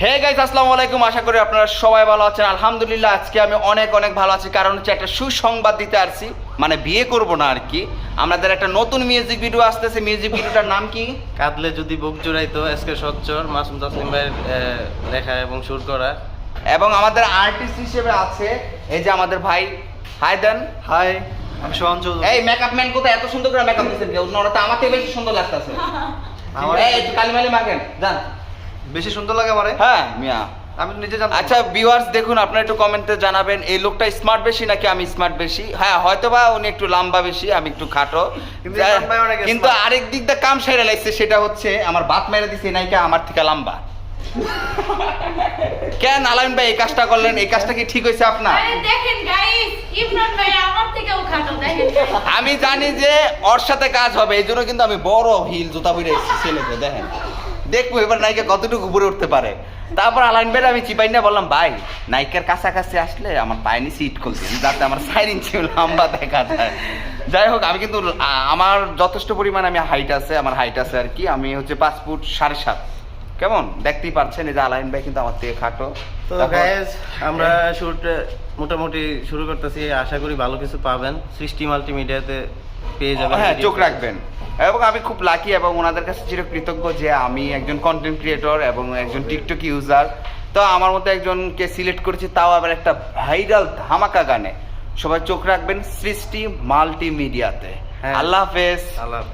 Hey guys, আসসালামু আলাইকুম। আশা করি আপনারা সবাই ভালো আছেন। আলহামদুলিল্লাহ, আজকে আমি অনেক ভালো আছি। কারণ হচ্ছে একটা সুসংবাদ দিতে আসছি, মানে বিয়ে করব না আর কি। আমাদের একটা নতুন মিউজিক ভিডিও আসতেছে। মিউজিক ভিডিওটার নাম কি? কাঁদলে যদি বুক জুড়াইতো, এসকে সচ্চর মাসুম তাসলিম ভাইয়ের লেখা এবং সুর করা। এবং আমাদের আর্টিস্ট হিসেবে আছে এই যে আমাদের ভাই। হাই দেন। হাই, আমি সোহান চৌধুরী। এই মেকআপ ম্যান কোথায়? এত সুন্দর করে মেকআপ দিচ্ছেন কেউ? ওনারা তো আমাকে বেশি সুন্দর লাগতেছে। এই একটু কালিমালি মাখেন যান। বেশি সুন্দর লাগে আমারে? হ্যাঁ মিয়া, আমি তো নিজে জানি। আচ্ছা ভিউয়ার্স, দেখুন আপনারা একটু কমেন্টে জানাবেন এই লোকটা স্মার্ট বেশি নাকি আমি স্মার্ট বেশি। হ্যাঁ, হয়তোবা উনি একটু লম্বা বেশি, আমি একটু খাটো। কিন্তু আরেক দিক দিয়ে কাম সেরে লাগছে, সেটা হচ্ছে আমার বাত মেরে দিছে নাইকা আমার থেকে লম্বা। কেন আলামিন ভাই এই কাজটা করলেন? এই কাজটা কি ঠিক হয়েছে আপনার? দেখেন গাইস, ইমরান ভাই আমার থেকেও খাটো। দেখেন আমি জানি যে ওর সাথে কাজ হবে, এই জন্য কিন্তু আমি বড় হিল জুতা পরে এসেছি ছেলেকে। দেখেন, দেখবো এবার নায়িকা কতটুকু উপরে উঠতে পারে। তারপর আলাইন ভাই আমি চিপাই না বললাম, ভাই নায়িকার কাছাকাছি আসলে আমার পায়ে নিচে সিট খুলতেন যাতে আমার 4 ইঞ্চি লম্বা দেখা যায়। যাই হোক, আমি কিন্তু আমার যথেষ্ট পরিমাণ আমি হাইট আছে, আমার হাইট আছে আর কি। আমি হচ্ছে 5 ফুট 7.5। কেমন দেখতেই পাচ্ছেন, এই যে আলাইন ভাই কিন্তু আমার থেকে খাটো। তো গাইস, আমরা শুট মোটামুটি শুরু করতেছি। আশা করি ভালো কিছু পাবেন। সৃষ্টি মাল্টিমিডিয়াতে পেয়ে যাবেন। হ্যাঁ, চোখ রাখবেন। এবং আমি খুব লাকি এবং ওনাদের কাছে চিরকৃতজ্ঞ যে আমি একজন কন্টেন্ট ক্রিয়েটর এবং একজন টিকটক ইউজার। তো আমার মতো একজনকে সিলেক্ট করেছি, তাও আবার একটা ভাইরাল ধামাকা গানে। সবাই চোখ রাখবেন সৃষ্টি মাল্টিমিডিয়াতে। হ্যাঁ। আল্লাহ হাফেজ। আল্লাহ হাফেজ।